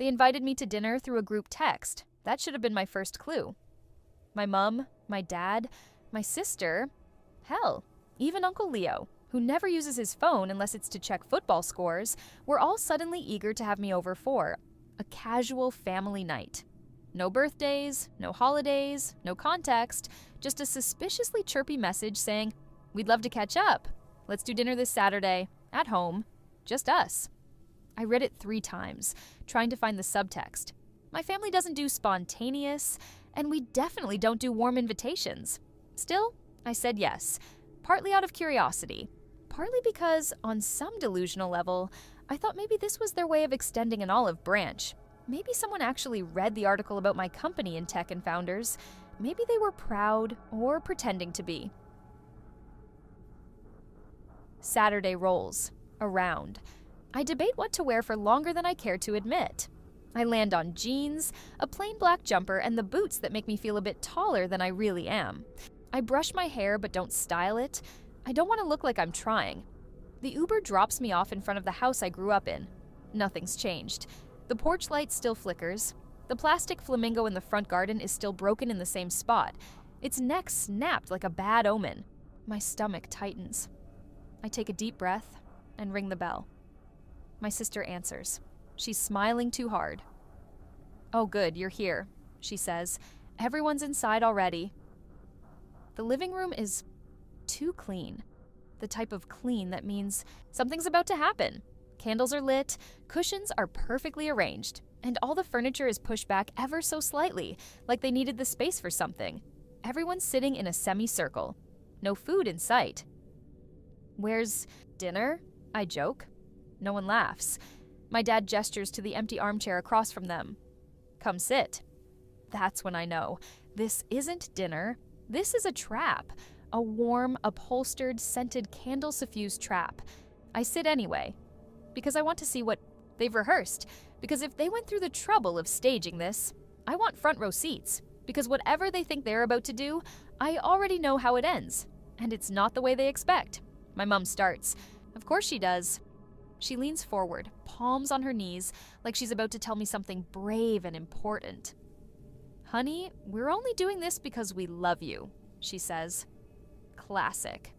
They invited me to dinner through a group text. That should have been my first clue. My mom, my dad, my sister, hell, even Uncle Leo, who never uses his phone unless it's to check football scores, were all suddenly eager to have me over for a casual family night. No birthdays, no holidays, no context, just a suspiciously chirpy message saying, "We'd love to catch up. Let's do dinner this Saturday, at home, just us." I read it 3 times, trying to find the subtext. My family doesn't do spontaneous, and we definitely don't do warm invitations. Still, I said yes, partly out of curiosity, partly because, on some delusional level, I thought maybe this was their way of extending an olive branch. Maybe someone actually read the article about my company in Tech and Founders. Maybe they were proud or pretending to be. Saturday rolls around. I debate what to wear for longer than I care to admit. I land on jeans, a plain black jumper, and the boots that make me feel a bit taller than I really am. I brush my hair but don't style it. I don't want to look like I'm trying. The Uber drops me off in front of the house I grew up in. Nothing's changed. The porch light still flickers. The plastic flamingo in the front garden is still broken in the same spot. Its neck snapped like a bad omen. My stomach tightens. I take a deep breath and ring the bell. My sister answers. She's smiling too hard. "Oh good, you're here," she says. "Everyone's inside already." The living room is too clean. The type of clean that means something's about to happen. Candles are lit, cushions are perfectly arranged, and all the furniture is pushed back ever so slightly, like they needed the space for something. Everyone's sitting in a semicircle. No food in sight. "Where's dinner?" I joke. No one laughs. My dad gestures to the empty armchair across from them. "Come sit." That's when I know. This isn't dinner. This is a trap. A warm, upholstered, scented, candle-suffused trap. I sit anyway. Because I want to see what they've rehearsed. Because if they went through the trouble of staging this, I want front row seats. Because whatever they think they're about to do, I already know how it ends. And it's not the way they expect. My mom starts. Of course she does. She leans forward, palms on her knees, like she's about to tell me something brave and important. "Honey, we're only doing this because we love you," she says. Classic.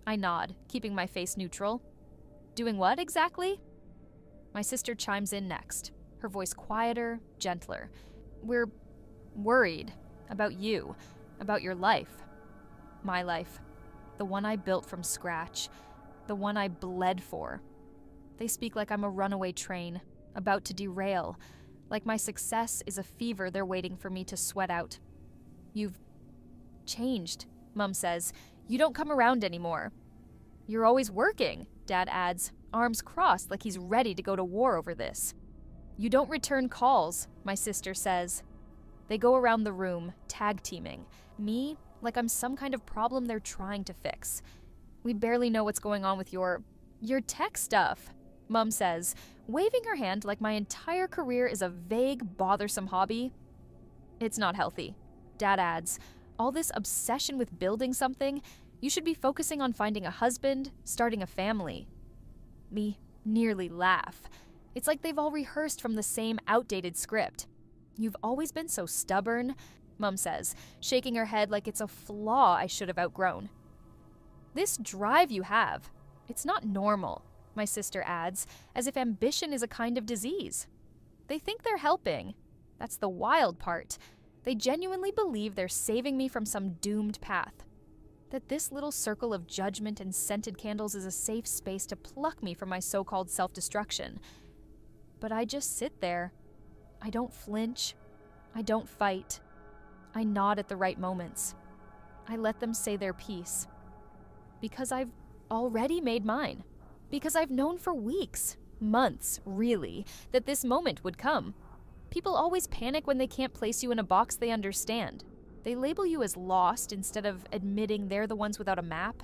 I nod, keeping my face neutral. "Doing what exactly?" My sister chimes in next, her voice quieter, gentler. "We're worried about you, about your life. My life. The one I built from scratch. The one I bled for." They speak like I'm a runaway train, about to derail, like my success is a fever they're waiting for me to sweat out. "You've changed," Mom says. "You don't come around anymore." "You're always working," Dad adds, arms crossed like he's ready to go to war over this. "You don't return calls," my sister says. They go around the room, tag-teaming. Me, like I'm some kind of problem they're trying to fix. "We barely know what's going on with your tech stuff," Mom says, waving her hand like my entire career is a vague, bothersome hobby. "It's not healthy," Dad adds. "All this obsession with building something, you should be focusing on finding a husband, starting a family." Me nearly laugh. It's like they've all rehearsed from the same outdated script. "You've always been so stubborn," Mom says, shaking her head like it's a flaw I should have outgrown. "This drive you have, it's not normal," my sister adds, as if ambition is a kind of disease. They think they're helping. That's the wild part. They genuinely believe they're saving me from some doomed path. That this little circle of judgment and scented candles is a safe space to pluck me from my so-called self-destruction. But I just sit there. I don't flinch. I don't fight. I nod at the right moments. I let them say their piece. Because I've already made mine. Because I've known for weeks, months, really, that this moment would come. People always panic when they can't place you in a box they understand. They label you as lost instead of admitting they're the ones without a map.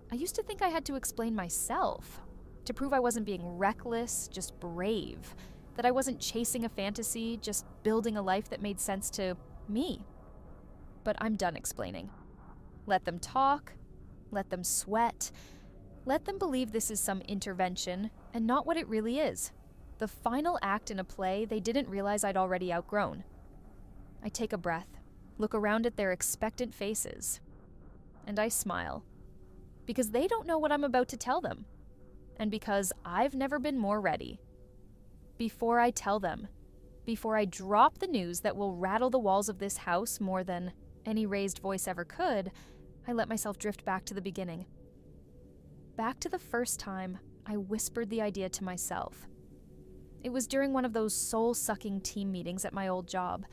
I used to think I had to explain myself, to prove I wasn't being reckless, just brave, that I wasn't chasing a fantasy, just building a life that made sense to me. But I'm done explaining. Let them talk, let them sweat, let them believe this is some intervention and not what it really is. The final act in a play they didn't realize I'd already outgrown. I take a breath, look around at their expectant faces, and I smile. Because they don't know what I'm about to tell them. And because I've never been more ready. Before I tell them, before I drop the news that will rattle the walls of this house more than any raised voice ever could, I let myself drift back to the beginning. Back to the first time I whispered the idea to myself. It was during one of those soul-sucking team meetings at my old job.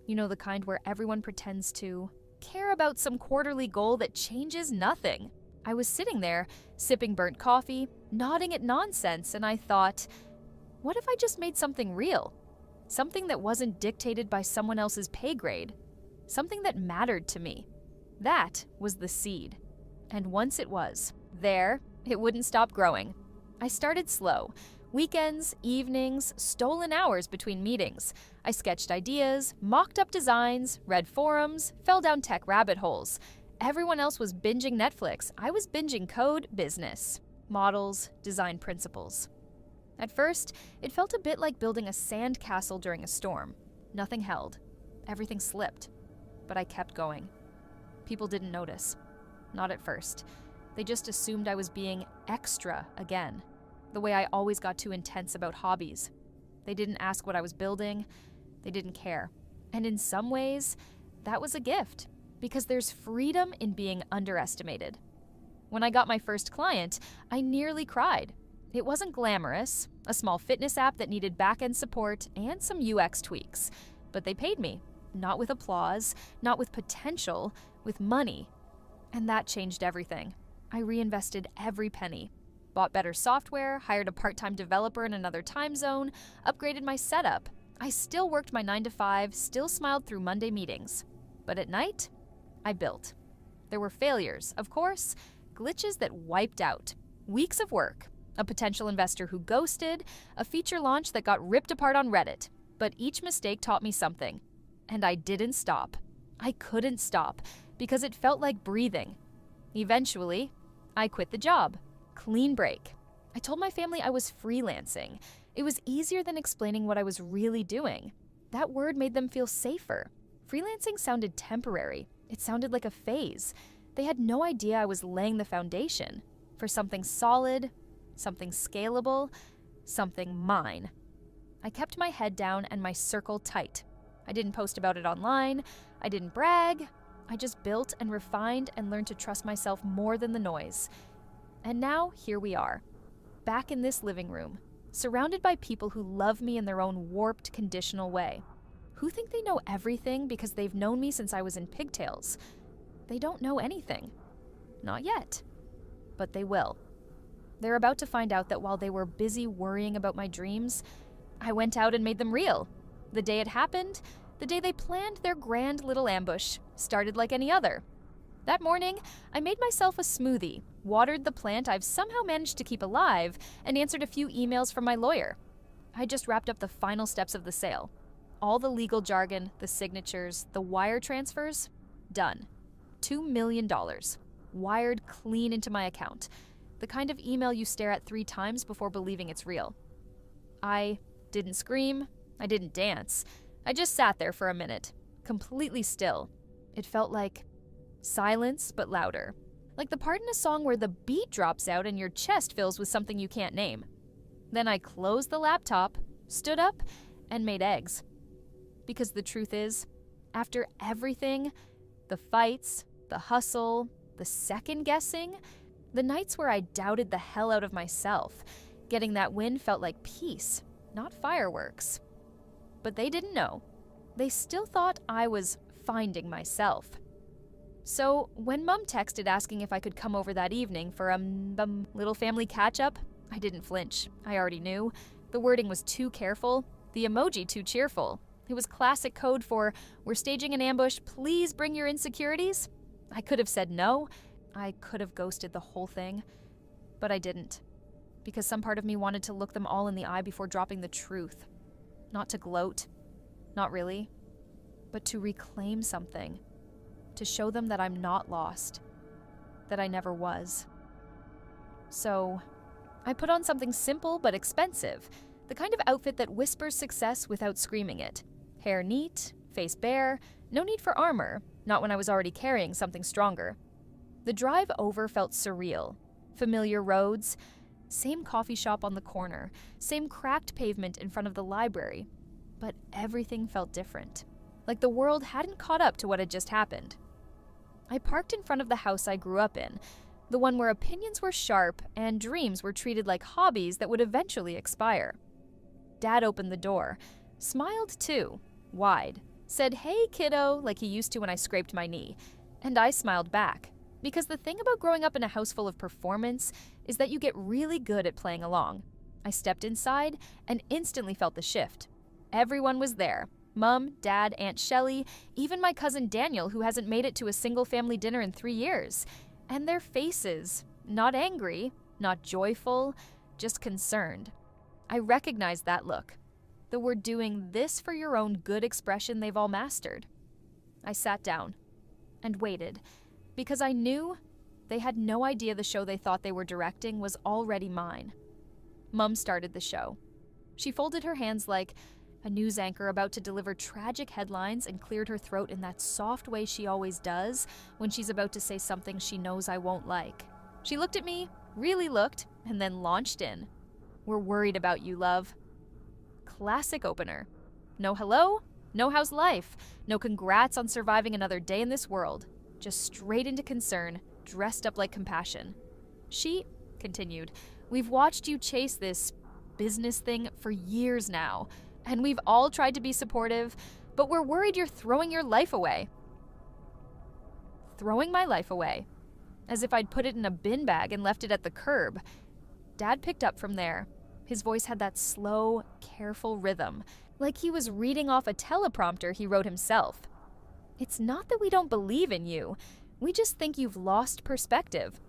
You know, the kind where everyone pretends to care about some quarterly goal that changes nothing. I was sitting there, sipping burnt coffee, nodding at nonsense, and I thought, what if I just made something real? Something that wasn't dictated by someone else's pay grade. Something that mattered to me. That was the seed. And once it was there, it wouldn't stop growing. I started slow. Weekends, evenings, stolen hours between meetings. I sketched ideas, mocked up designs, read forums, fell down tech rabbit holes. Everyone else was binging Netflix. I was binging code, business, models, design principles. At first, it felt a bit like building a sand castle during a storm. Nothing held. Everything slipped. But I kept going. People didn't notice. Not at first. They just assumed I was being extra again. The way I always got too intense about hobbies. They didn't ask what I was building. They didn't care. And in some ways, that was a gift. Because there's freedom in being underestimated. When I got my first client, I nearly cried. It wasn't glamorous, a small fitness app that needed back-end support and some UX tweaks. But they paid me. Not with applause, not with potential, with money. And that changed everything. I reinvested every penny. Bought better software, hired a part-time developer in another time zone, upgraded my setup. I still worked my 9 to 5, still smiled through Monday meetings. But at night, I built. There were failures, of course, glitches that wiped out. Weeks of work. A potential investor who ghosted, a feature launch that got ripped apart on Reddit. But each mistake taught me something. And I didn't stop. I couldn't stop, because it felt like breathing. Eventually, I quit the job. Clean break. I told my family I was freelancing. It was easier than explaining what I was really doing. That word made them feel safer. Freelancing sounded temporary. It sounded like a phase. They had no idea I was laying the foundation for something solid, something scalable, something mine. I kept my head down and my circle tight. I didn't post about it online. I didn't brag. I just built and refined and learned to trust myself more than the noise. And now, here we are, back in this living room, surrounded by people who love me in their own warped, conditional way, who think they know everything because they've known me since I was in pigtails. They don't know anything. Not yet. But they will. They're about to find out that while they were busy worrying about my dreams, I went out and made them real. The day it happened, the day they planned their grand little ambush, started like any other. That morning, I made myself a smoothie, watered the plant I've somehow managed to keep alive, and answered a few emails from my lawyer. I just wrapped up the final steps of the sale. All the legal jargon, the signatures, the wire transfers, done. $2 million. Wired clean into my account. The kind of email you stare at 3 times before believing it's real. I didn't scream. I didn't dance. I just sat there for a minute, completely still. It felt like silence, but louder. Like the part in a song where the beat drops out and your chest fills with something you can't name. Then I closed the laptop, stood up, and made eggs. Because the truth is, after everything, the fights, the hustle, the second guessing, the nights where I doubted the hell out of myself, getting that win felt like peace, not fireworks. But they didn't know. They still thought I was finding myself. So when Mum texted asking if I could come over that evening for a little family catch-up, I didn't flinch. I already knew. The wording was too careful, the emoji too cheerful. It was classic code for, we're staging an ambush, please bring your insecurities. I could have said no. I could have ghosted the whole thing. But I didn't. Because some part of me wanted to look them all in the eye before dropping the truth. Not to gloat. Not really. But to reclaim something. To show them that I'm not lost. That I never was. So, I put on something simple but expensive. The kind of outfit that whispers success without screaming it. Hair neat, face bare, no need for armor, not when I was already carrying something stronger. The drive over felt surreal. Familiar roads, same coffee shop on the corner, same cracked pavement in front of the library. But everything felt different, like the world hadn't caught up to what had just happened. I parked in front of the house I grew up in, the one where opinions were sharp and dreams were treated like hobbies that would eventually expire. Dad opened the door, smiled too, wide, said, "Hey, kiddo," like he used to when I scraped my knee, and I smiled back. Because the thing about growing up in a house full of performance is that you get really good at playing along. I stepped inside and instantly felt the shift. Everyone was there. Mom, Dad, Aunt Shelley, even my cousin Daniel, who hasn't made it to a single family dinner in 3 years. And their faces, not angry, not joyful, just concerned. I recognized that look. The "we're doing this for your own good" expression they've all mastered. I sat down and waited, because I knew they had no idea the show they thought they were directing was already mine. Mum started the show. She folded her hands like a news anchor about to deliver tragic headlines and cleared her throat in that soft way she always does when she's about to say something she knows I won't like. She looked at me, really looked, and then launched in. "We're worried about you, love." Classic opener. No hello, no how's life, no congrats on surviving another day in this world. Just straight into concern, dressed up like compassion. She continued, "We've watched you chase this business thing for years now, and we've all tried to be supportive, but we're worried you're throwing your life away." Throwing my life away. As if I'd put it in a bin bag and left it at the curb. Dad picked up from there. His voice had that slow, careful rhythm, like he was reading off a teleprompter he wrote himself. "It's not that we don't believe in you. We just think you've lost perspective.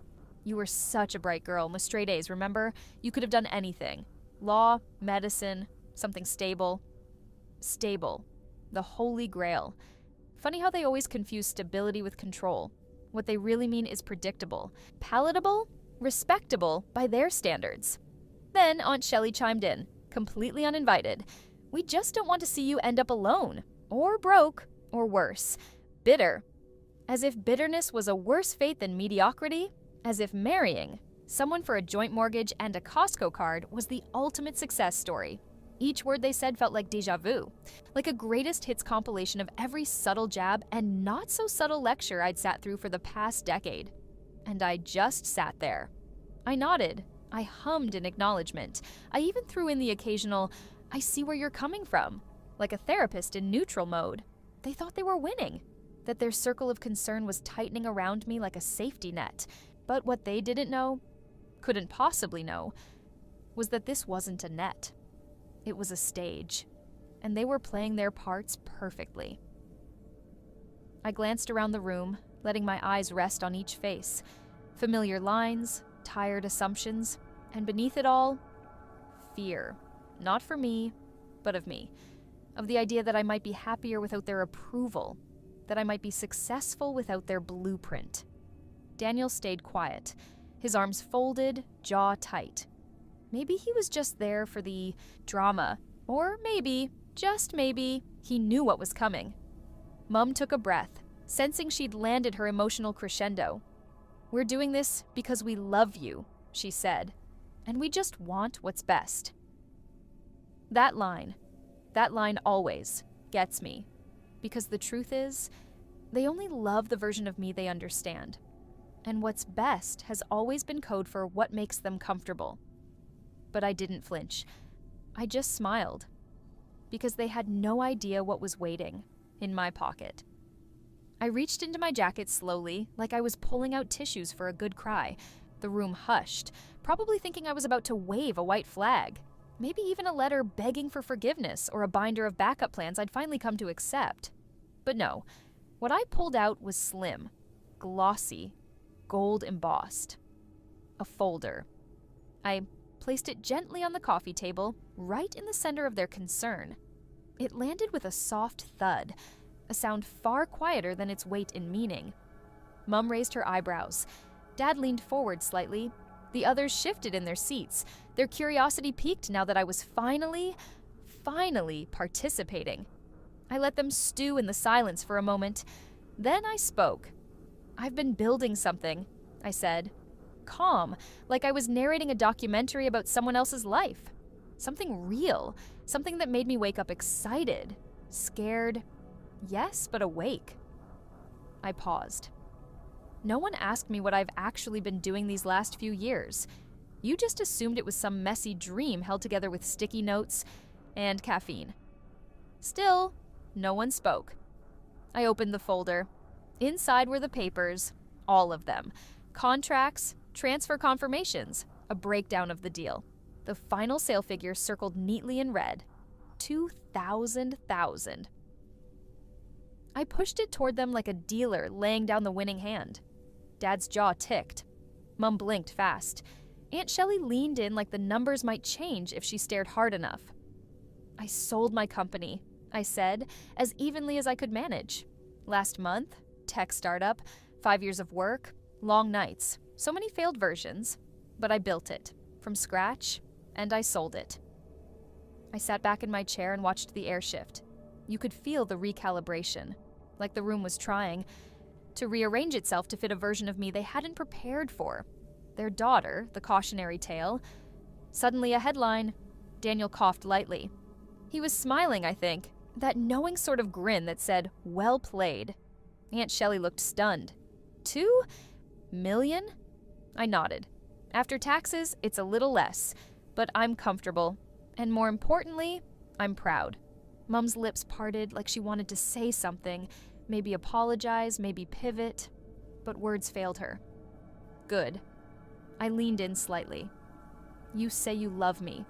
You were such a bright girl with straight A's, remember? You could have done anything. Law, medicine, something stable." Stable. The holy grail. Funny how they always confuse stability with control. What they really mean is predictable. Palatable? Respectable by their standards. Then Aunt Shelley chimed in, completely uninvited. "We just don't want to see you end up alone. Or broke. Or worse, bitter." As if bitterness was a worse fate than mediocrity. As if marrying someone for a joint mortgage and a Costco card was the ultimate success story. Each word they said felt like déjà vu, like a greatest hits compilation of every subtle jab and not so subtle lecture I'd sat through for the past decade. And I just sat there. I nodded. I hummed in acknowledgement. I even threw in the occasional, "I see where you're coming from," like a therapist in neutral mode. They thought they were winning, that their circle of concern was tightening around me like a safety net. But what they didn't know, couldn't possibly know, was that this wasn't a net. It was a stage, and they were playing their parts perfectly. I glanced around the room, letting my eyes rest on each face. Familiar lines, tired assumptions, and beneath it all, fear. Not for me, but of me. Of the idea that I might be happier without their approval, that I might be successful without their blueprint. Daniel stayed quiet, his arms folded, jaw tight. Maybe he was just there for the drama, or maybe, just maybe, he knew what was coming. Mum took a breath, sensing she'd landed her emotional crescendo. "We're doing this because we love you," she said, "and we just want what's best." That line always gets me, because the truth is, they only love the version of me they understand. And what's best has always been code for what makes them comfortable. But I didn't flinch. I just smiled, because they had no idea what was waiting in my pocket. I reached into my jacket slowly, like I was pulling out tissues for a good cry. The room hushed, probably thinking I was about to wave a white flag. Maybe even a letter begging for forgiveness or a binder of backup plans I'd finally come to accept. But no, what I pulled out was slim, glossy, gold embossed. A folder. I placed it gently on the coffee table, right in the center of their concern. It landed with a soft thud, a sound far quieter than its weight in meaning. Mum raised her eyebrows. Dad leaned forward slightly, The others shifted in their seats, their curiosity piqued now that I was finally participating. I let them stew in the silence for a moment. Then I spoke. "I've been building something," I said. Calm, like I was narrating a documentary about someone else's life. Something real, something that made me wake up excited, scared, yes, but awake. I paused. "No one asked me what I've actually been doing these last few years. You just assumed it was some messy dream held together with sticky notes and caffeine." Still, no one spoke. I opened the folder. Inside were the papers, all of them. Contracts, transfer confirmations, a breakdown of the deal. The final sale figure circled neatly in red. 2,000,000. I pushed it toward them like a dealer laying down the winning hand. Dad's jaw ticked. Mum blinked fast. Aunt Shelley leaned in like the numbers might change if she stared hard enough. "I sold my company," I said, as evenly as I could manage. "Last month, tech startup, 5 years of work, long nights, so many failed versions, but I built it, from scratch, and I sold it." I sat back in my chair and watched the air shift. You could feel the recalibration, like the room was trying to rearrange itself to fit a version of me they hadn't prepared for. Their daughter, the cautionary tale. Suddenly a headline. Daniel coughed lightly. He was smiling, I think, that knowing sort of grin that said, "Well played." Aunt Shelley looked stunned. 2 million? I nodded. After taxes, it's a little less, but I'm comfortable. And more importantly, I'm proud. Mum's lips parted like she wanted to say something, maybe apologize, maybe pivot, but words failed her. "Good." I leaned in slightly. "You say you love me,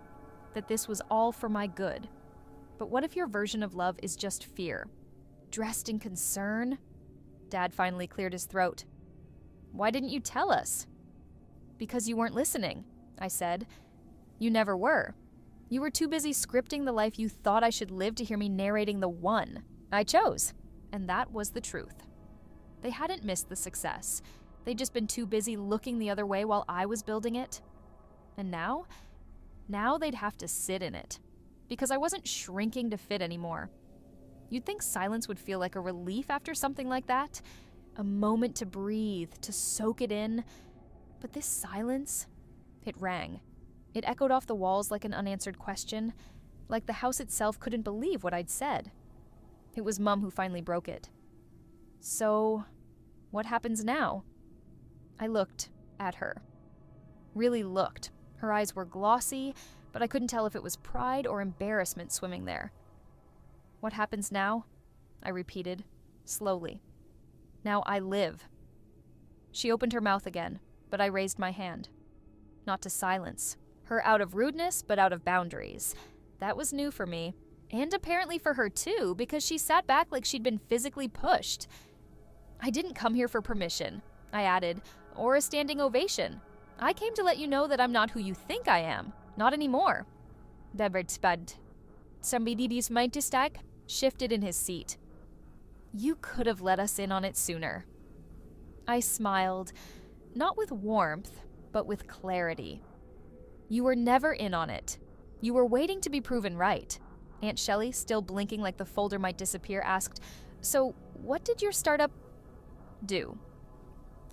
that this was all for my good. But what if your version of love is just fear, dressed in concern?" Dad finally cleared his throat. "Why didn't you tell us?" "Because you weren't listening," I said. "You never were. You were too busy scripting the life you thought I should live to hear me narrating the one I chose. And that was the truth." They hadn't missed the success. They'd just been too busy looking the other way while I was building it. And now they'd have to sit in it. Because I wasn't shrinking to fit anymore. You'd think silence would feel like a relief after something like that. A moment to breathe, to soak it in. But this silence, it rang. It echoed off the walls like an unanswered question, like the house itself couldn't believe what I'd said. It was Mum who finally broke it. "So, what happens now?" I looked at her. Really looked. Her eyes were glossy, but I couldn't tell if it was pride or embarrassment swimming there. "What happens now?" I repeated, slowly. "Now I live." She opened her mouth again, but I raised my hand. Not to silence her out of rudeness, but out of boundaries. That was new for me, and apparently for her too, because she sat back like she'd been physically pushed. "I didn't come here for permission," I added, "or a standing ovation. I came to let you know that I'm not who you think I am. Not anymore." Bebertspad. Sambidibis Maintistag shifted in his seat. "You could have let us in on it sooner." I smiled, not with warmth, but with clarity. "You were never in on it. You were waiting to be proven right." Aunt Shelley, still blinking like the folder might disappear, asked, "So, what did your startup do?"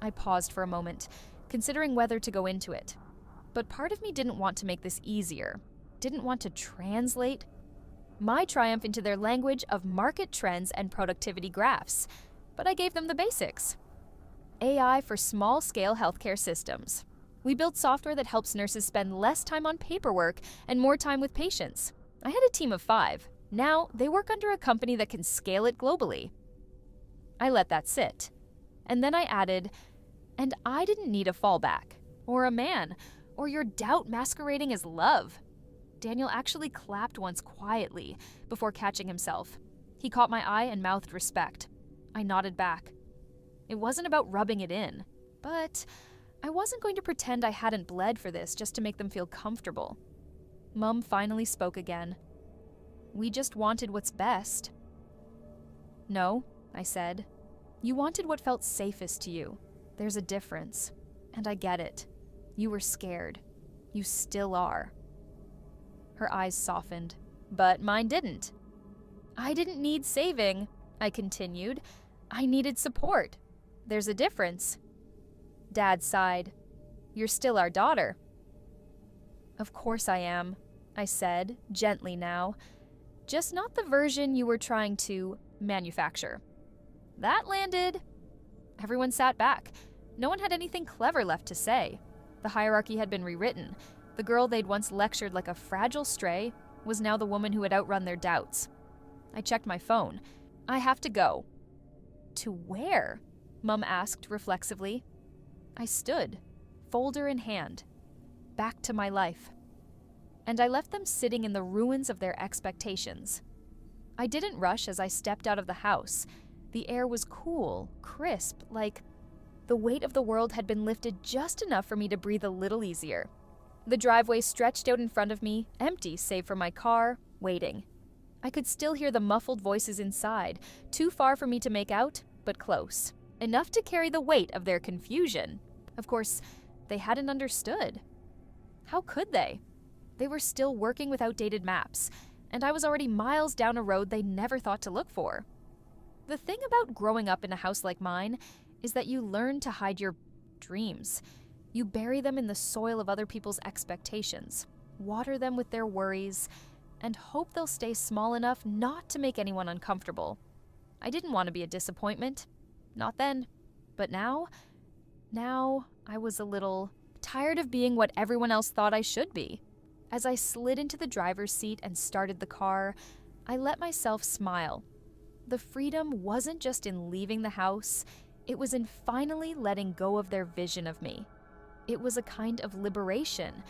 I paused for a moment, considering whether to go into it. But part of me didn't want to make this easier, didn't want to translate my triumph into their language of market trends and productivity graphs. But I gave them the basics. AI for small-scale healthcare systems. We build software that helps nurses spend less time on paperwork and more time with patients. I had a team of 5. Now they work under a company that can scale it globally. I let that sit. And then I added, "And I didn't need a fallback, or a man, or your doubt masquerading as love." Daniel actually clapped once quietly before catching himself. He caught my eye and mouthed respect. I nodded back. It wasn't about rubbing it in, but I wasn't going to pretend I hadn't bled for this just to make them feel comfortable. Mum finally spoke again. "We just wanted what's best." "No," I said. "You wanted what felt safest to you. There's a difference, and I get it. You were scared. You still are." Her eyes softened, but mine didn't. "I didn't need saving," I continued. "I needed support. There's a difference." Dad sighed. "You're still our daughter." "Of course I am," I said, gently now. "Just not the version you were trying to manufacture." That landed. Everyone sat back. No one had anything clever left to say. The hierarchy had been rewritten. The girl they'd once lectured like a fragile stray was now the woman who had outrun their doubts. I checked my phone. "I have to go." "To where?" Mum asked reflexively. I stood, folder in hand, back to my life. And I left them sitting in the ruins of their expectations. I didn't rush as I stepped out of the house. The air was cool, crisp, like the weight of the world had been lifted just enough for me to breathe a little easier. The driveway stretched out in front of me, empty save for my car, waiting. I could still hear the muffled voices inside, too far for me to make out, but close. Enough to carry the weight of their confusion. Of course, they hadn't understood. How could they? They were still working with outdated maps, and I was already miles down a road they never thought to look for. The thing about growing up in a house like mine is that you learn to hide your dreams. You bury them in the soil of other people's expectations, water them with their worries, and hope they'll stay small enough not to make anyone uncomfortable. I didn't want to be a disappointment. Not then. But now I was a little tired of being what everyone else thought I should be. As I slid into the driver's seat and started the car, I let myself smile. The freedom wasn't just in leaving the house, it was in finally letting go of their vision of me. It was a kind of liberation,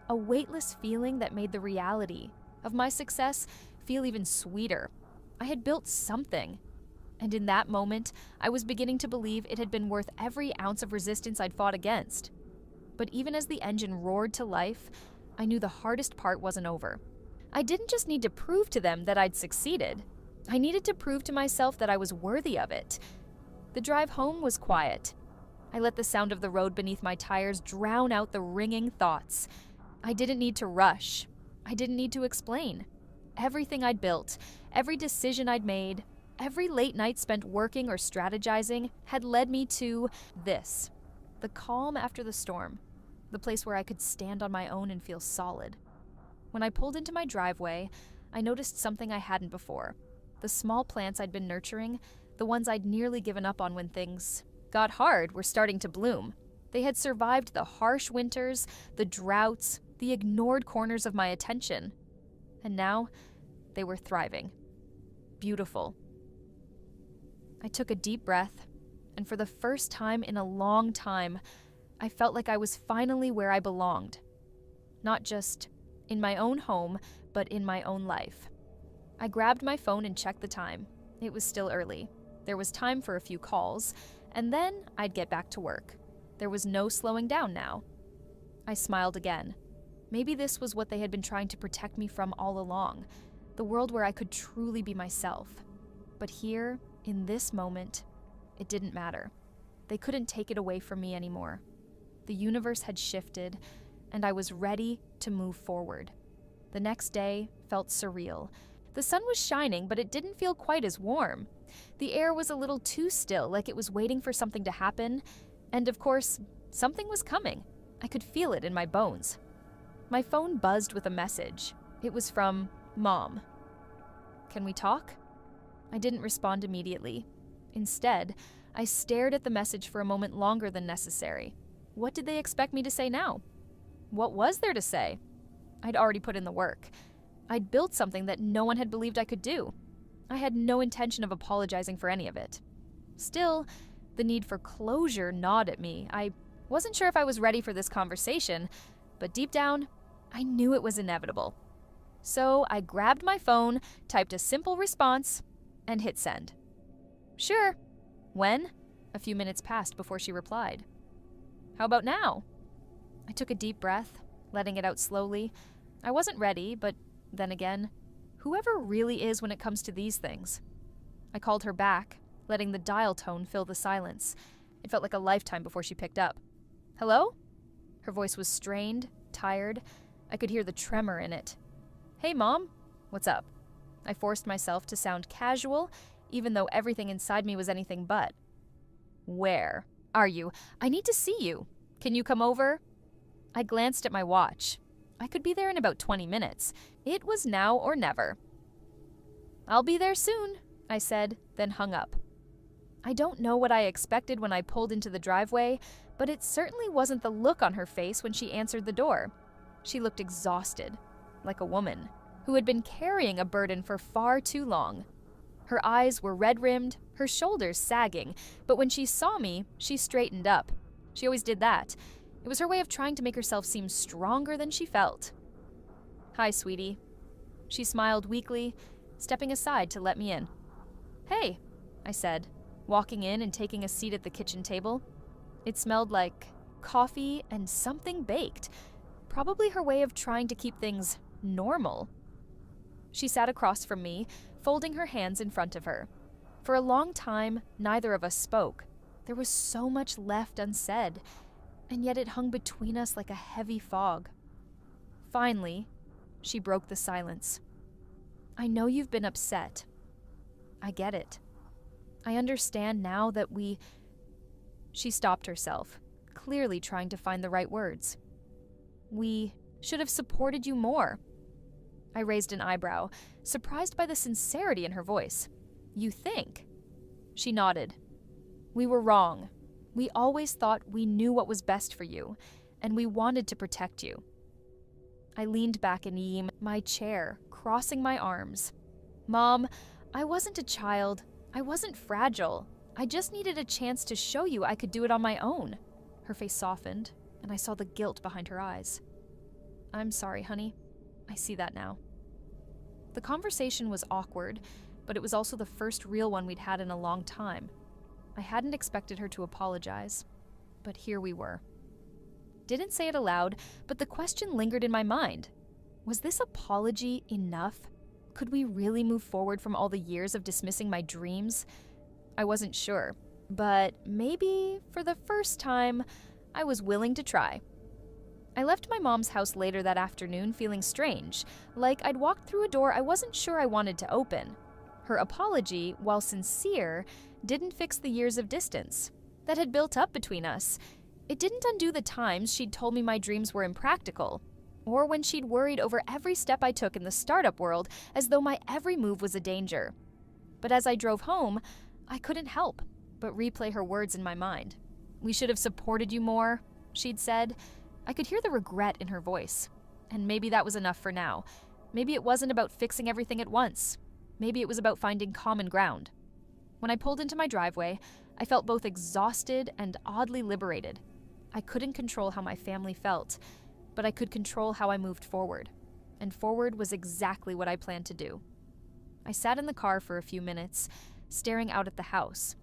a weightless feeling that made the reality of my success feel even sweeter. I had built something. And in that moment, I was beginning to believe it had been worth every ounce of resistance I'd fought against. But even as the engine roared to life, I knew the hardest part wasn't over. I didn't just need to prove to them that I'd succeeded. I needed to prove to myself that I was worthy of it. The drive home was quiet. I let the sound of the road beneath my tires drown out the ringing thoughts. I didn't need to rush. I didn't need to explain. Everything I'd built, every decision I'd made, every late night spent working or strategizing had led me to this, the calm after the storm, the place where I could stand on my own and feel solid. When I pulled into my driveway, I noticed something I hadn't before. The small plants I'd been nurturing, the ones I'd nearly given up on when things got hard, were starting to bloom. They had survived the harsh winters, the droughts, the ignored corners of my attention. And now, they were thriving. Beautiful. I took a deep breath, and for the first time in a long time, I felt like I was finally where I belonged. Not just in my own home, but in my own life. I grabbed my phone and checked the time. It was still early. There was time for a few calls, and then I'd get back to work. There was no slowing down now. I smiled again. Maybe this was what they had been trying to protect me from all along, the world where I could truly be myself. But here, in this moment, it didn't matter. They couldn't take it away from me anymore. The universe had shifted, and I was ready to move forward. The next day felt surreal. The sun was shining, but it didn't feel quite as warm. The air was a little too still, like it was waiting for something to happen. And of course, something was coming. I could feel it in my bones. My phone buzzed with a message. It was from Mom. "Can we talk?" I didn't respond immediately. Instead, I stared at the message for a moment longer than necessary. What did they expect me to say now? What was there to say? I'd already put in the work. I'd built something that no one had believed I could do. I had no intention of apologizing for any of it. Still, the need for closure gnawed at me. I wasn't sure if I was ready for this conversation, but deep down, I knew it was inevitable. So I grabbed my phone, typed a simple response, and hit send. "Sure." "When?" A few minutes passed before she replied. "How about now?" I took a deep breath, letting it out slowly. I wasn't ready, but then again, whoever really is when it comes to these things. I called her back, letting the dial tone fill the silence. It felt like a lifetime before she picked up. "Hello?" Her voice was strained, tired. I could hear the tremor in it. "Hey, Mom. What's up?" I forced myself to sound casual, even though everything inside me was anything but. "Where are you? I need to see you. Can you come over?" I glanced at my watch. I could be there in about 20 minutes. It was now or never. "I'll be there soon," I said, then hung up. I don't know what I expected when I pulled into the driveway, but it certainly wasn't the look on her face when she answered the door. She looked exhausted, like a woman who had been carrying a burden for far too long. Her eyes were red-rimmed, her shoulders sagging, but when she saw me, she straightened up. She always did that. It was her way of trying to make herself seem stronger than she felt. "Hi, sweetie." She smiled weakly, stepping aside to let me in. "Hey," I said, walking in and taking a seat at the kitchen table. It smelled like coffee and something baked, probably her way of trying to keep things normal. She sat across from me, folding her hands in front of her. For a long time, neither of us spoke. There was so much left unsaid, and yet it hung between us like a heavy fog. Finally, she broke the silence. "I know you've been upset. I get it. I understand now that She stopped herself, clearly trying to find the right words. "We should have supported you more." I raised an eyebrow, surprised by the sincerity in her voice. "You think?" She nodded. "We were wrong. We always thought we knew what was best for you, and we wanted to protect you." I leaned back in my chair, crossing my arms. "Mom, I wasn't a child. I wasn't fragile. I just needed a chance to show you I could do it on my own." Her face softened, and I saw the guilt behind her eyes. "I'm sorry, honey. I see that now." The conversation was awkward, but it was also the first real one we'd had in a long time. I hadn't expected her to apologize, but here we were. Didn't say it aloud, but the question lingered in my mind. Was this apology enough? Could we really move forward from all the years of dismissing my dreams? I wasn't sure, but maybe, for the first time, I was willing to try. I left my mom's house later that afternoon feeling strange, like I'd walked through a door I wasn't sure I wanted to open. Her apology, while sincere, didn't fix the years of distance that had built up between us. It didn't undo the times she'd told me my dreams were impractical, or when she'd worried over every step I took in the startup world as though my every move was a danger. But as I drove home, I couldn't help but replay her words in my mind. "We should have supported you more," she'd said. I could hear the regret in her voice, and maybe that was enough for now. Maybe it wasn't about fixing everything at once. Maybe it was about finding common ground. When I pulled into my driveway, I felt both exhausted and oddly liberated. I couldn't control how my family felt, but I could control how I moved forward, and forward was exactly what I planned to do. I sat in the car for a few minutes, staring out at the house.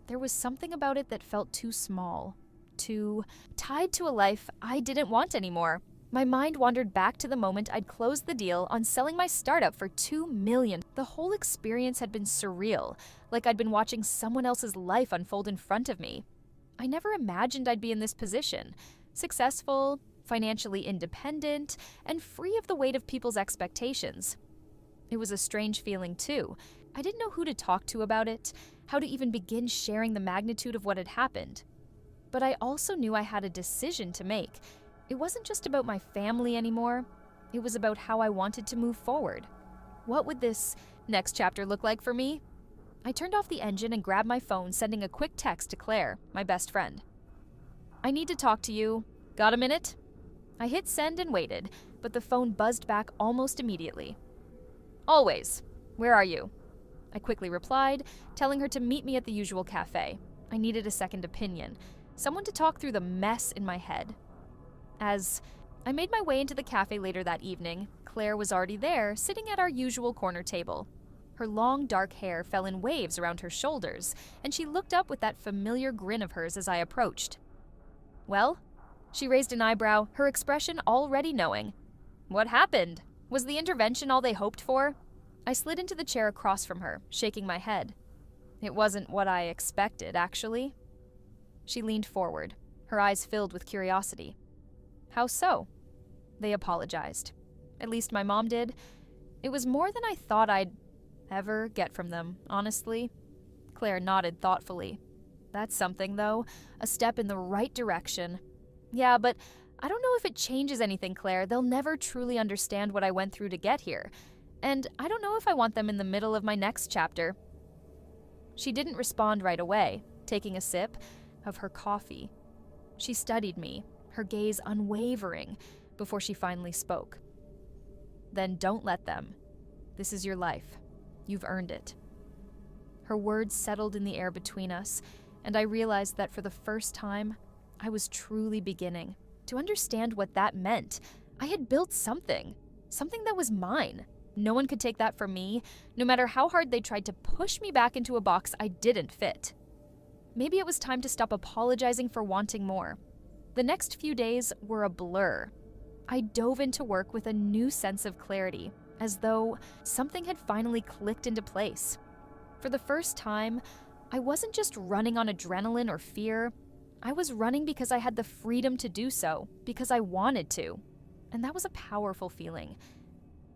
There was something about it that felt too small, too tied to a life I didn't want anymore. My mind wandered back to the moment I'd closed the deal on selling my startup for $2 million. The whole experience had been surreal, like I'd been watching someone else's life unfold in front of me. I never imagined I'd be in this position, successful, financially independent, and free of the weight of people's expectations. It was a strange feeling, too. I didn't know who to talk to about it, how to even begin sharing the magnitude of what had happened. But I also knew I had a decision to make. It wasn't just about my family anymore. It was about how I wanted to move forward. What would this next chapter look like for me? I turned off the engine and grabbed my phone, sending a quick text to Claire, my best friend. "I need to talk to you. Got a minute?" I hit send and waited, but the phone buzzed back almost immediately. "Always. Where are you?" I quickly replied, telling her to meet me at the usual cafe. I needed a second opinion, someone to talk through the mess in my head. As I made my way into the cafe later that evening, Claire was already there, sitting at our usual corner table. Her long, dark hair fell in waves around her shoulders, and she looked up with that familiar grin of hers as I approached. "Well?" She raised an eyebrow, her expression already knowing. "What happened? Was the intervention all they hoped for?" I slid into the chair across from her, shaking my head. "It wasn't what I expected, actually." She leaned forward, her eyes filled with curiosity. How so? They apologized. At least my mom did. It was more than I thought I'd ever get from them, honestly. Claire nodded thoughtfully. That's something, though. A step in the right direction. Yeah, but I don't know if it changes anything, Claire. They'll never truly understand what I went through to get here. And I don't know if I want them in the middle of my next chapter. She didn't respond right away, taking a sip of her coffee. She studied me, her gaze unwavering, before she finally spoke. Then don't let them. This is your life. You've earned it. Her words settled in the air between us, and I realized that for the first time, I was truly beginning to understand what that meant. I had built something that was mine. No one could take that from me, no matter how hard they tried to push me back into a box I didn't fit. Maybe it was time to stop apologizing for wanting more. The next few days were a blur. I dove into work with a new sense of clarity, as though something had finally clicked into place. For the first time, I wasn't just running on adrenaline or fear. I was running because I had the freedom to do so, because I wanted to. And that was a powerful feeling.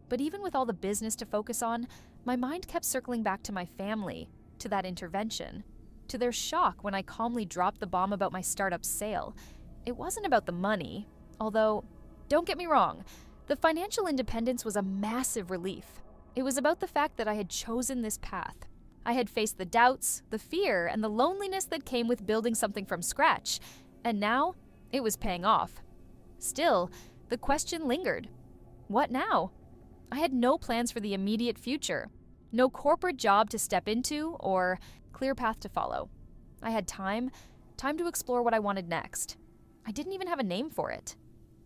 But even with all the business to focus on, my mind kept circling back to my family, to that intervention, to their shock when I calmly dropped the bomb about my startup sale. It wasn't about the money, although, don't get me wrong, the financial independence was a massive relief. It was about the fact that I had chosen this path. I had faced the doubts, the fear, and the loneliness that came with building something from scratch, and now it was paying off. Still, the question lingered. What now? I had no plans for the immediate future, no corporate job to step into or clear path to follow. I had time to explore what I wanted next. I didn't even have a name for it.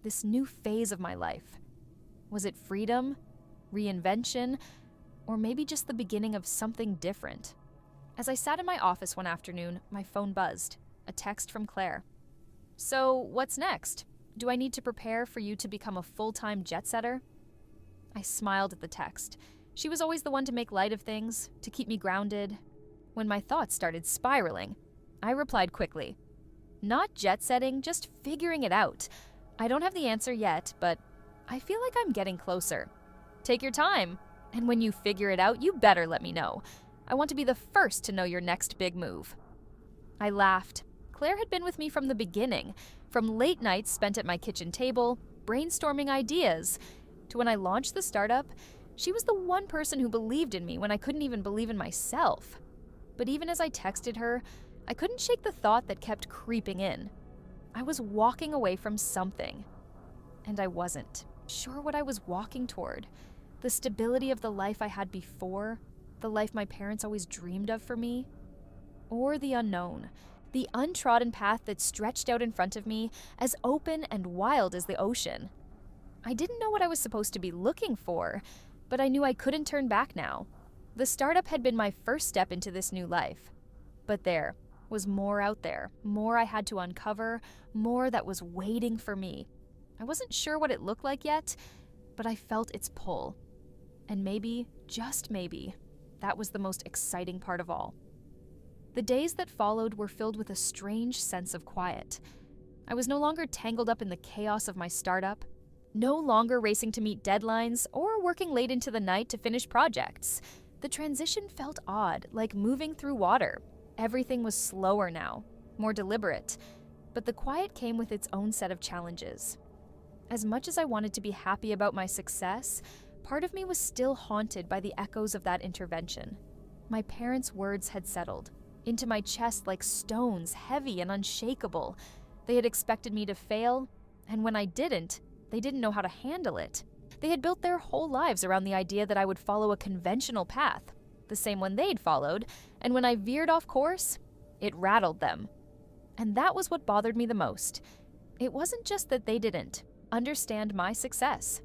This new phase of my life. Was it freedom, reinvention, or maybe just the beginning of something different? As I sat in my office one afternoon, my phone buzzed, a text from Claire. So, what's next? Do I need to prepare for you to become a full-time jet setter? I smiled at the text. She was always the one to make light of things, to keep me grounded. When my thoughts started spiraling, I replied quickly. Not jet setting, just figuring it out. I don't have the answer yet, but I feel like I'm getting closer. Take your time, and when you figure it out, you better let me know. I want to be the first to know your next big move. I laughed. Claire had been with me from the beginning, from late nights spent at my kitchen table, brainstorming ideas, to when I launched the startup. She was the one person who believed in me when I couldn't even believe in myself. But even as I texted her, I couldn't shake the thought that kept creeping in. I was walking away from something, and I wasn't sure what I was walking toward. The stability of the life I had before, the life my parents always dreamed of for me, or the unknown, the untrodden path that stretched out in front of me, as open and wild as the ocean. I didn't know what I was supposed to be looking for, but I knew I couldn't turn back now. The startup had been my first step into this new life. But there was more out there, more I had to uncover, more that was waiting for me. I wasn't sure what it looked like yet, but I felt its pull. And maybe, just maybe, that was the most exciting part of all. The days that followed were filled with a strange sense of quiet. I was no longer tangled up in the chaos of my startup, no longer racing to meet deadlines or working late into the night to finish projects. The transition felt odd, like moving through water. Everything was slower now, more deliberate, but the quiet came with its own set of challenges. As much as I wanted to be happy about my success, part of me was still haunted by the echoes of that intervention. My parents' words had settled into my chest like stones, heavy and unshakable. They had expected me to fail, and when I didn't, they didn't know how to handle it. They had built their whole lives around the idea that I would follow a conventional path, the same one they'd followed, and when I veered off course, it rattled them. And that was what bothered me the most. It wasn't just that they didn't understand my success.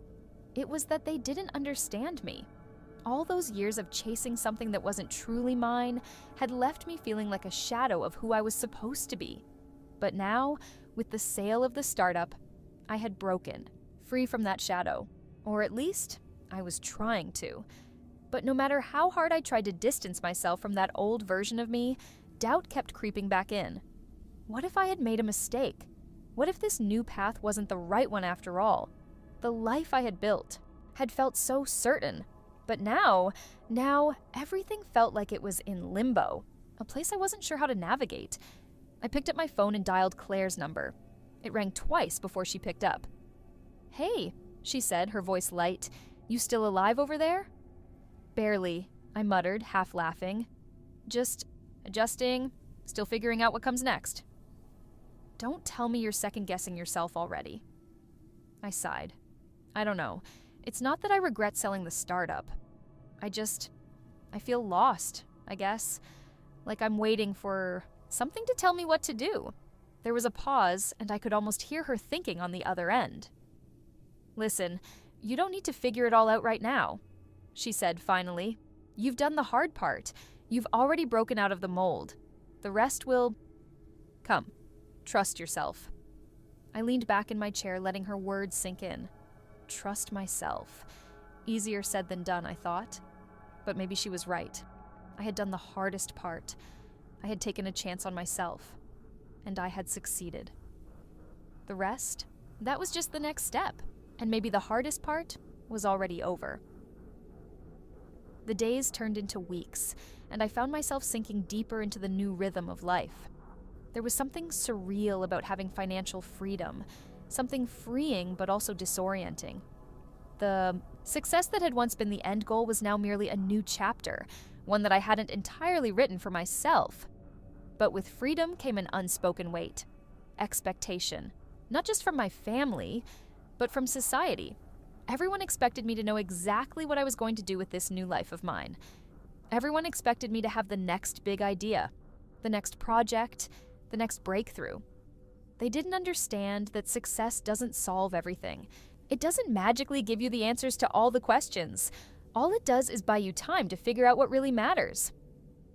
It was that they didn't understand me. All those years of chasing something that wasn't truly mine had left me feeling like a shadow of who I was supposed to be. But now, with the sale of the startup, I had broken, free from that shadow. Or at least, I was trying to. But no matter how hard I tried to distance myself from that old version of me, doubt kept creeping back in. What if I had made a mistake? What if this new path wasn't the right one after all? The life I had built had felt so certain. But now everything felt like it was in limbo, a place I wasn't sure how to navigate. I picked up my phone and dialed Claire's number. It rang twice before she picked up. "Hey," she said, her voice light. "You still alive over there?" "Barely," I muttered, half laughing. "Just adjusting, still figuring out what comes next." "Don't tell me you're second-guessing yourself already." I sighed. I don't know. It's not that I regret selling the startup. I feel lost, I guess. Like I'm waiting for something to tell me what to do. There was a pause, and I could almost hear her thinking on the other end. "Listen, you don't need to figure it all out right now," she said finally. "You've done the hard part. You've already broken out of the mold. The rest will come. Trust yourself." I leaned back in my chair, letting her words sink in. Trust myself. Easier said than done, I thought. But maybe she was right. I had done the hardest part. I had taken a chance on myself. And I had succeeded. The rest? That was just the next step. And maybe the hardest part was already over. The days turned into weeks, and I found myself sinking deeper into the new rhythm of life. There was something surreal about having financial freedom, something freeing but also disorienting. The success that had once been the end goal was now merely a new chapter, one that I hadn't entirely written for myself. But with freedom came an unspoken weight, expectation, not just from my family, but from society. Everyone expected me to know exactly what I was going to do with this new life of mine. Everyone expected me to have the next big idea, the next project, the next breakthrough. They didn't understand that success doesn't solve everything. It doesn't magically give you the answers to all the questions. All it does is buy you time to figure out what really matters.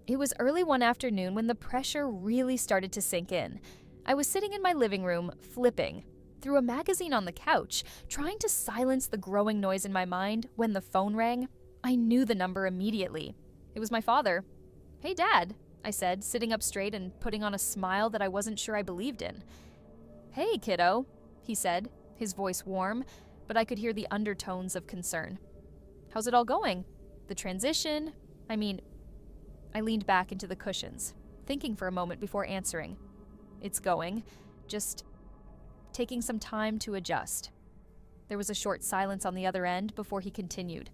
It was early one afternoon when the pressure really started to sink in. I was sitting in my living room, flipping through a magazine on the couch, trying to silence the growing noise in my mind when the phone rang. I knew the number immediately. It was my father. "Hey, Dad," I said, sitting up straight and putting on a smile that I wasn't sure I believed in. "Hey, kiddo," he said, his voice warm, but I could hear the undertones of concern. "How's it all going? The transition? I leaned back into the cushions, thinking for a moment before answering. "It's going. Just taking some time to adjust." There was a short silence on the other end before he continued.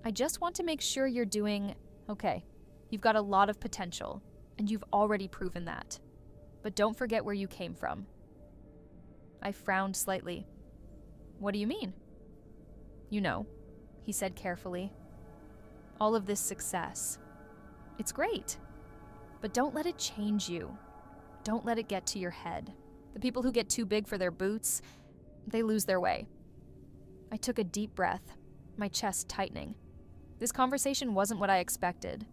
"I just want to make sure you're doing okay. You've got a lot of potential, and you've already proven that. But don't forget where you came from." I frowned slightly. "What do you mean?" "You know," he said carefully. "All of this success. It's great. But don't let it change you. Don't let it get to your head. The people who get too big for their boots, they lose their way." I took a deep breath, my chest tightening. This conversation wasn't what I expected.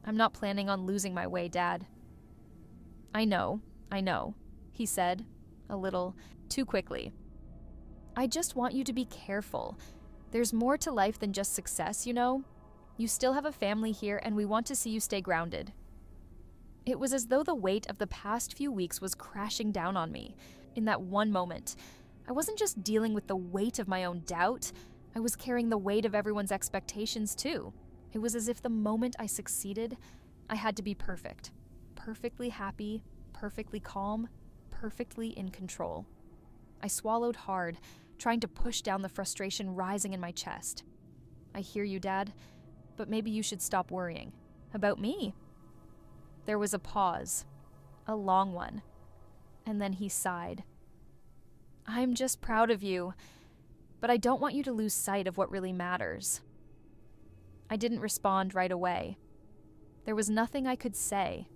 "I'm not planning on losing my way, Dad." I know, he said, a little too quickly. "I just want you to be careful. There's more to life than just success, you know? You still have a family here, and we want to see you stay grounded." It was as though the weight of the past few weeks was crashing down on me. In that one moment, I wasn't just dealing with the weight of my own doubt, I was carrying the weight of everyone's expectations too. It was as if the moment I succeeded, I had to be perfect. Perfectly happy, perfectly calm, perfectly in control. I swallowed hard, trying to push down the frustration rising in my chest. "I hear you, Dad, but maybe you should stop worrying. About me." There was a pause, a long one, and then he sighed. "I'm just proud of you, but I don't want you to lose sight of what really matters." I didn't respond right away. There was nothing I could say.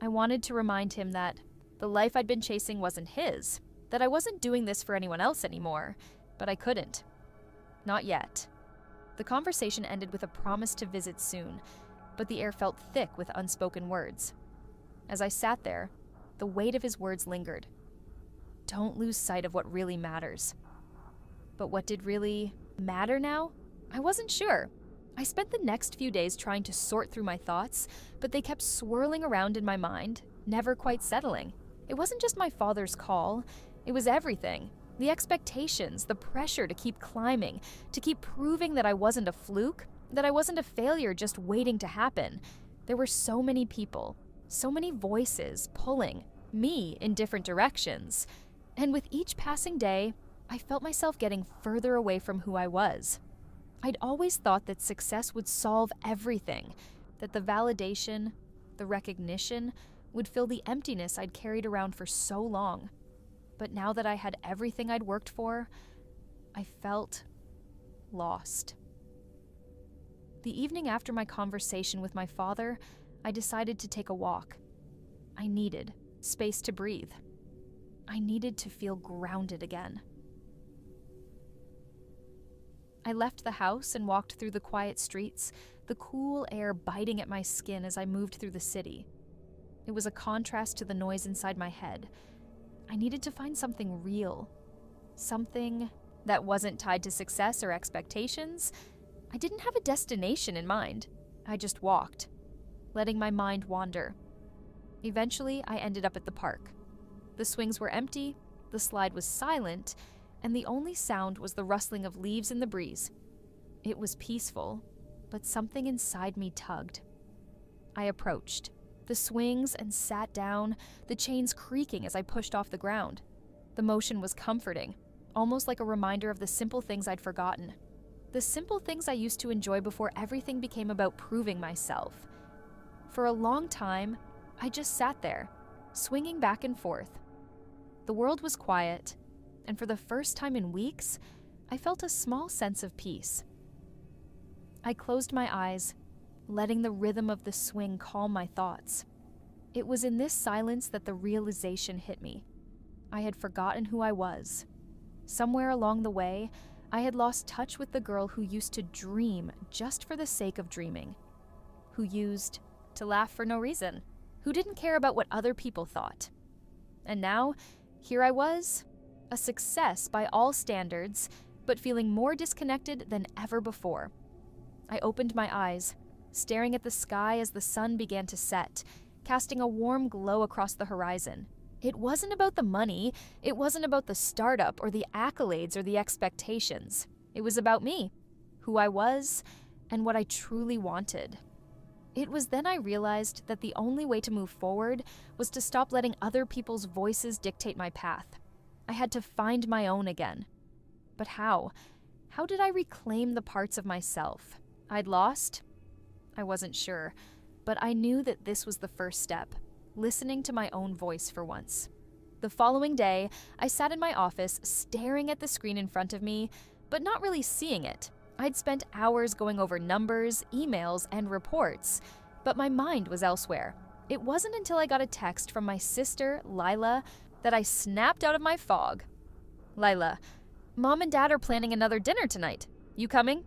I wanted to remind him that the life I'd been chasing wasn't his, that I wasn't doing this for anyone else anymore, but I couldn't. Not yet. The conversation ended with a promise to visit soon, but the air felt thick with unspoken words. As I sat there, the weight of his words lingered. Don't lose sight of what really matters. But what did really matter now? I wasn't sure. I spent the next few days trying to sort through my thoughts, but they kept swirling around in my mind, never quite settling. It wasn't just my father's call, it was everything. The expectations, the pressure to keep climbing, to keep proving that I wasn't a fluke, that I wasn't a failure just waiting to happen. There were so many people, so many voices pulling me in different directions. And with each passing day, I felt myself getting further away from who I was. I'd always thought that success would solve everything, that the validation, the recognition, would fill the emptiness I'd carried around for so long. But now that I had everything I'd worked for, I felt lost. The evening after my conversation with my father, I decided to take a walk. I needed space to breathe. I needed to feel grounded again. I left the house and walked through the quiet streets, the cool air biting at my skin as I moved through the city. It was a contrast to the noise inside my head. I needed to find something real, something that wasn't tied to success or expectations. I didn't have a destination in mind. I just walked, letting my mind wander. Eventually, I ended up at the park. The swings were empty, the slide was silent, and the only sound was the rustling of leaves in the breeze. It was peaceful, but something inside me tugged. I approached the swings and sat down, the chains creaking as I pushed off the ground. The motion was comforting, almost like a reminder of the simple things I'd forgotten. The simple things I used to enjoy before everything became about proving myself. For a long time, I just sat there, swinging back and forth. The world was quiet, and for the first time in weeks, I felt a small sense of peace. I closed my eyes, letting the rhythm of the swing calm my thoughts. It was in this silence that the realization hit me. I had forgotten who I was. Somewhere along the way, I had lost touch with the girl who used to dream just for the sake of dreaming, who used to laugh for no reason, who didn't care about what other people thought. And now, here I was, a success by all standards, but feeling more disconnected than ever before. I opened my eyes, staring at the sky as the sun began to set, casting a warm glow across the horizon. It wasn't about the money, it wasn't about the startup or the accolades or the expectations. It was about me, who I was, and what I truly wanted. It was then I realized that the only way to move forward was to stop letting other people's voices dictate my path. I had to find my own again. But how? How did I reclaim the parts of myself I'd lost? I wasn't sure, but I knew that this was the first step, listening to my own voice for once. The following day, I sat in my office staring at the screen in front of me, but not really seeing it. I'd spent hours going over numbers, emails, and reports, but my mind was elsewhere. It wasn't until I got a text from my sister, Lila, that I snapped out of my fog. Lila, Mom and Dad are planning another dinner tonight. You coming?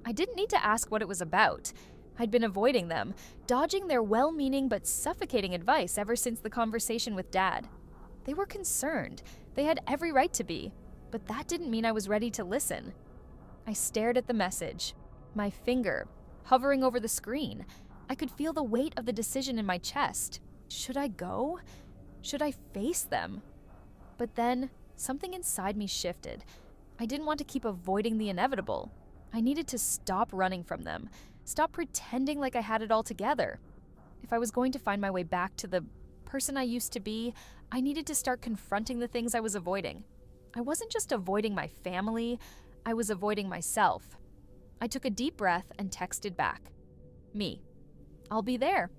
I didn't need to ask what it was about. I'd been avoiding them, dodging their well-meaning but suffocating advice ever since the conversation with Dad. They were concerned. They had every right to be, but that didn't mean I was ready to listen. I stared at the message, my finger hovering over the screen. I could feel the weight of the decision in my chest. Should I go? Should I face them? But then, something inside me shifted. I didn't want to keep avoiding the inevitable. I needed to stop running from them, stop pretending like I had it all together. If I was going to find my way back to the person I used to be, I needed to start confronting the things I was avoiding. I wasn't just avoiding my family, I was avoiding myself. I took a deep breath and texted back. Me. I'll be there.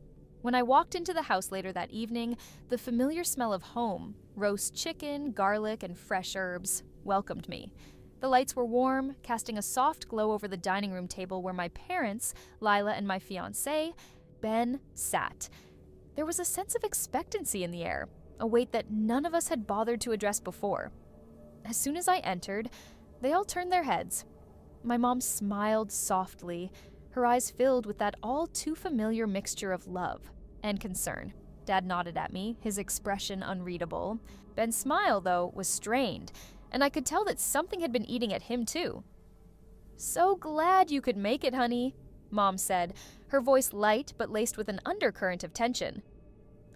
When I walked into the house later that evening, the familiar smell of home, roast chicken, garlic, and fresh herbs, welcomed me. The lights were warm, casting a soft glow over the dining room table where my parents, Lila and my fiancé, Ben, sat. There was a sense of expectancy in the air, a weight that none of us had bothered to address before. As soon as I entered, they all turned their heads. My mom smiled softly, her eyes filled with that all-too-familiar mixture of love and concern. Dad nodded at me, his expression unreadable. Ben's smile, though, was strained, and I could tell that something had been eating at him, too. "So glad you could make it, honey," Mom said, her voice light but laced with an undercurrent of tension.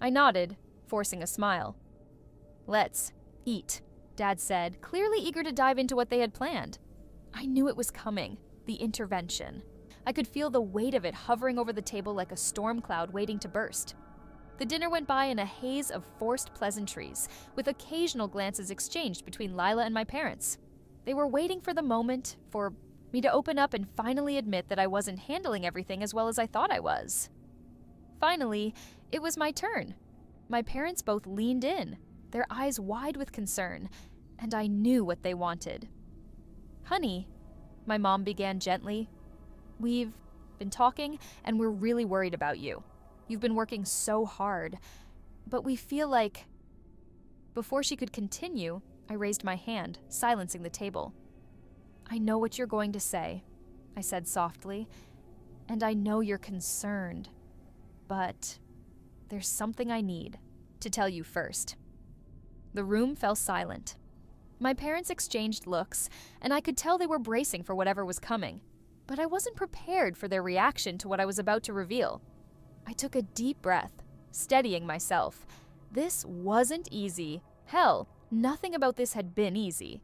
I nodded, forcing a smile. "Let's eat," Dad said, clearly eager to dive into what they had planned. I knew it was coming, the intervention. I could feel the weight of it hovering over the table like a storm cloud waiting to burst. The dinner went by in a haze of forced pleasantries, with occasional glances exchanged between Lila and my parents. They were waiting for the moment, for me to open up and finally admit that I wasn't handling everything as well as I thought I was. Finally, it was my turn. My parents both leaned in, their eyes wide with concern, and I knew what they wanted. "Honey," my mom began gently, "we've been talking, and we're really worried about you. You've been working so hard, but we feel like..." Before she could continue, I raised my hand, silencing the table. "I know what you're going to say," I said softly, "and I know you're concerned, but there's something I need to tell you first." The room fell silent. My parents exchanged looks, and I could tell they were bracing for whatever was coming, but I wasn't prepared for their reaction to what I was about to reveal. I took a deep breath, steadying myself. This wasn't easy. Hell, nothing about this had been easy.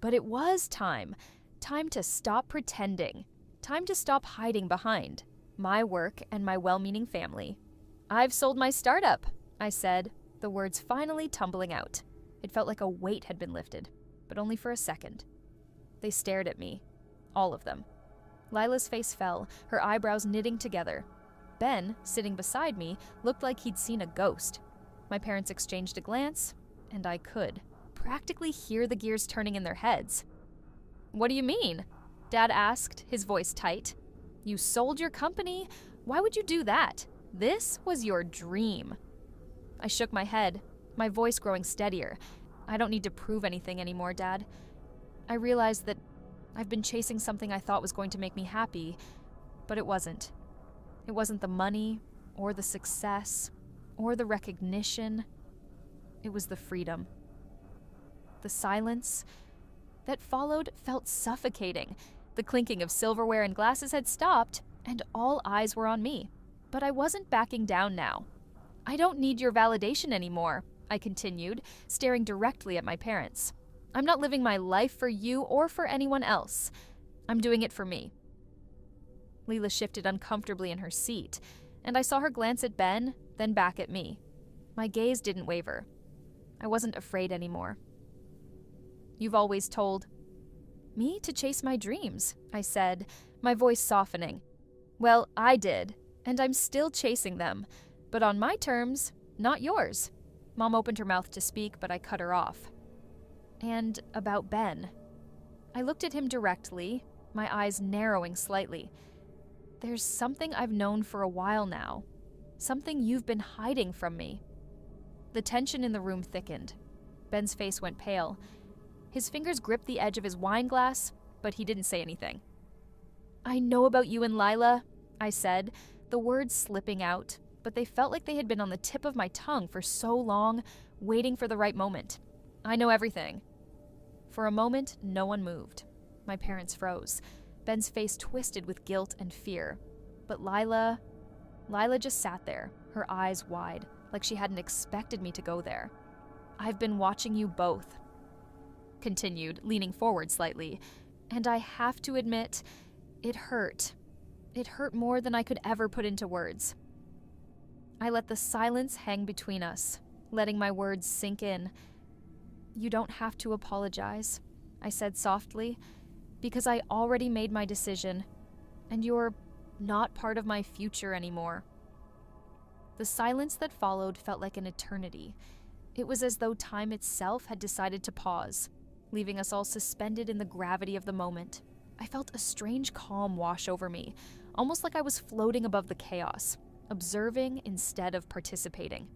But it was time. Time to stop pretending. Time to stop hiding behind my work and my well-meaning family. "I've sold my startup," I said, the words finally tumbling out. It felt like a weight had been lifted, but only for a second. They stared at me, all of them. Lila's face fell, her eyebrows knitting together. Ben, sitting beside me, looked like he'd seen a ghost. My parents exchanged a glance, and I could practically hear the gears turning in their heads. "What do you mean?" Dad asked, his voice tight. "You sold your company? Why would you do that? This was your dream." I shook my head, my voice growing steadier. "I don't need to prove anything anymore, Dad. I realized that I've been chasing something I thought was going to make me happy, but it wasn't. It wasn't the money, or the success, or the recognition. It was the freedom." The silence that followed felt suffocating. The clinking of silverware and glasses had stopped, and all eyes were on me. But I wasn't backing down now. "I don't need your validation anymore," I continued, staring directly at my parents. "I'm not living my life for you or for anyone else. I'm doing it for me." Leela shifted uncomfortably in her seat, and I saw her glance at Ben, then back at me. My gaze didn't waver. I wasn't afraid anymore. "You've always told me to chase my dreams," I said, my voice softening. "Well, I did, and I'm still chasing them, but on my terms, not yours." Mom opened her mouth to speak, but I cut her off. "And about Ben." I looked at him directly, my eyes narrowing slightly. "There's something I've known for a while now. Something you've been hiding from me." The tension in the room thickened. Ben's face went pale. His fingers gripped the edge of his wine glass, but he didn't say anything. "I know about you and Lila," I said, the words slipping out, but they felt like they had been on the tip of my tongue for so long, waiting for the right moment. "I know everything." For a moment, no one moved. My parents froze. Ben's face twisted with guilt and fear. But Lila just sat there, her eyes wide, like she hadn't expected me to go there. "I've been watching you both," continued, leaning forward slightly, "and I have to admit, it hurt. It hurt more than I could ever put into words." I let the silence hang between us, letting my words sink in. "You don't have to apologize," I said softly, "because I already made my decision, and you're not part of my future anymore." The silence that followed felt like an eternity. It was as though time itself had decided to pause, leaving us all suspended in the gravity of the moment. I felt a strange calm wash over me, almost like I was floating above the chaos, observing instead of participating.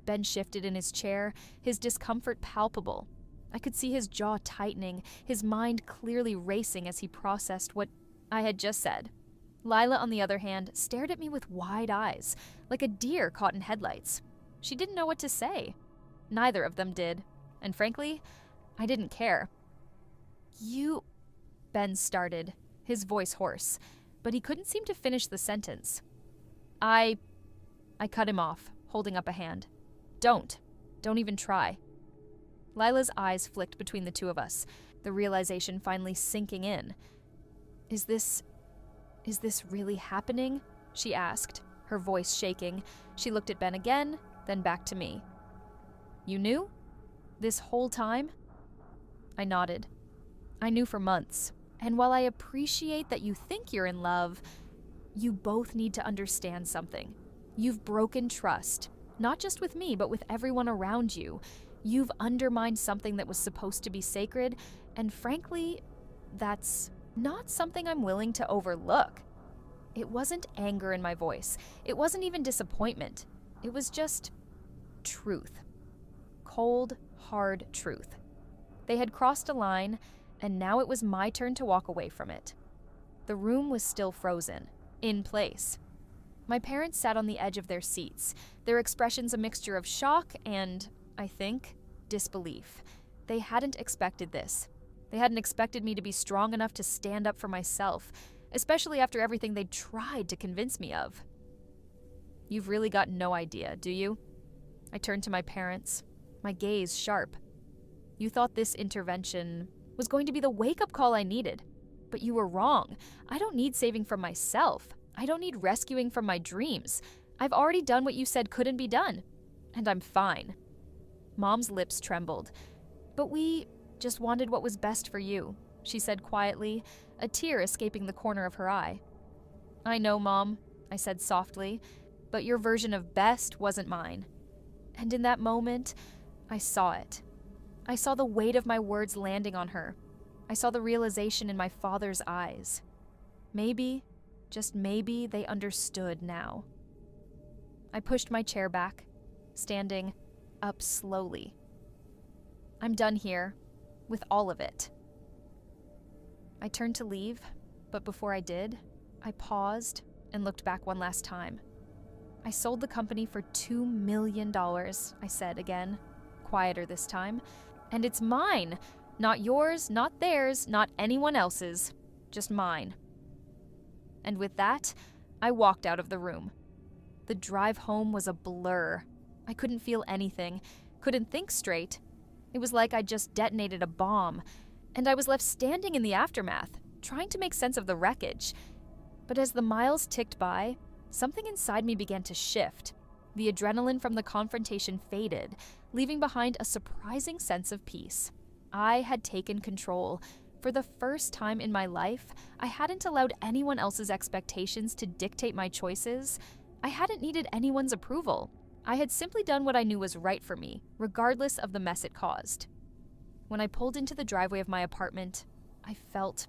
Ben shifted in his chair, his discomfort palpable. I could see his jaw tightening, his mind clearly racing as he processed what I had just said. Lila, on the other hand, stared at me with wide eyes, like a deer caught in headlights. She didn't know what to say. Neither of them did, and frankly, I didn't care. "You..." Ben started, his voice hoarse, but he couldn't seem to finish the sentence. I cut him off, holding up a hand. Don't. Don't even try. Lila's eyes flicked between the two of us, the realization finally sinking in. Is this really happening? She asked, her voice shaking. She looked at Ben again, then back to me. You knew? This whole time? I nodded. I knew for months. And while I appreciate that you think you're in love, you both need to understand something. You've broken trust, not just with me, but with everyone around you. You've undermined something that was supposed to be sacred, and frankly, that's not something I'm willing to overlook. It wasn't anger in my voice. It wasn't even disappointment. It was just truth. Cold, hard truth. They had crossed a line, and now it was my turn to walk away from it. The room was still frozen, in place. My parents sat on the edge of their seats, their expressions a mixture of shock and, I think, disbelief. They hadn't expected this. They hadn't expected me to be strong enough to stand up for myself, especially after everything they'd tried to convince me of. You've really got no idea, do you? I turned to my parents, my gaze sharp. You thought this intervention was going to be the wake-up call I needed, but you were wrong. I don't need saving from myself. I don't need rescuing from my dreams. I've already done what you said couldn't be done, and I'm fine. Mom's lips trembled. But we just wanted what was best for you, she said quietly, a tear escaping the corner of her eye. I know, Mom, I said softly, but your version of best wasn't mine. And in that moment, I saw it. I saw the weight of my words landing on her. I saw the realization in my father's eyes. Maybe, just maybe, they understood now. I pushed my chair back, standing up slowly. I'm done here, with all of it. I turned to leave, but before I did, I paused and looked back one last time. I sold the company for $2 million, I said again, quieter this time, and it's mine, not yours, not theirs, not anyone else's, just mine. And with that, I walked out of the room. The drive home was a blur. I couldn't feel anything, couldn't think straight. It was like I'd just detonated a bomb, and I was left standing in the aftermath, trying to make sense of the wreckage. But as the miles ticked by, something inside me began to shift. The adrenaline from the confrontation faded, leaving behind a surprising sense of peace. I had taken control. For the first time in my life, I hadn't allowed anyone else's expectations to dictate my choices. I hadn't needed anyone's approval. I had simply done what I knew was right for me, regardless of the mess it caused. When I pulled into the driveway of my apartment, I felt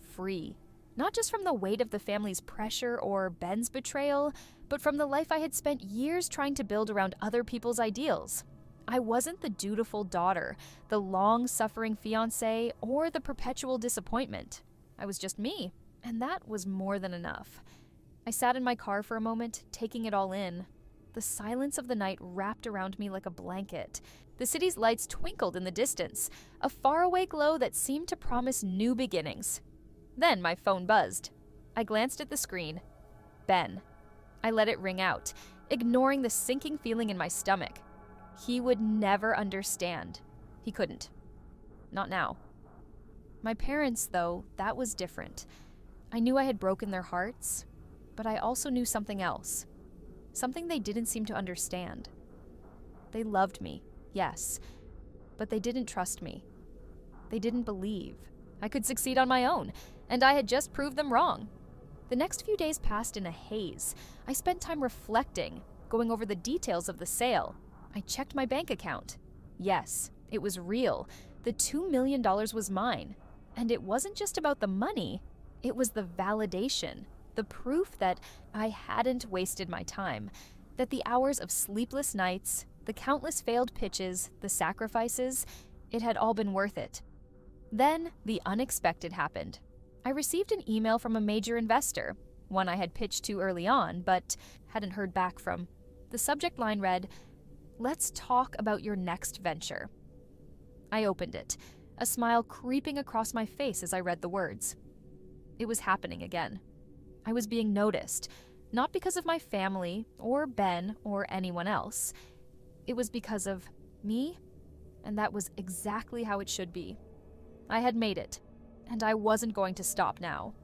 free. Not just from the weight of the family's pressure or Ben's betrayal, but from the life I had spent years trying to build around other people's ideals. I wasn't the dutiful daughter, the long-suffering fiancé, or the perpetual disappointment. I was just me, and that was more than enough. I sat in my car for a moment, taking it all in. The silence of the night wrapped around me like a blanket. The city's lights twinkled in the distance, a faraway glow that seemed to promise new beginnings. Then my phone buzzed. I glanced at the screen. Ben. I let it ring out, ignoring the sinking feeling in my stomach. He would never understand. He couldn't. Not now. My parents, though, that was different. I knew I had broken their hearts, but I also knew something else. Something they didn't seem to understand. They loved me, yes, but they didn't trust me. They didn't believe I could succeed on my own, and I had just proved them wrong. The next few days passed in a haze. I spent time reflecting, going over the details of the sale. I checked my bank account. Yes, it was real. The $2 million was mine. And it wasn't just about the money. It was the validation, the proof that I hadn't wasted my time, that the hours of sleepless nights, the countless failed pitches, the sacrifices, it had all been worth it. Then the unexpected happened. I received an email from a major investor, one I had pitched to early on, but hadn't heard back from. The subject line read, "Let's talk about your next venture." I opened it, a smile creeping across my face as I read the words. It was happening again. I was being noticed, not because of my family, or Ben, or anyone else. it was because of me, and that was exactly how it should be. I had made it, and I wasn't going to stop now.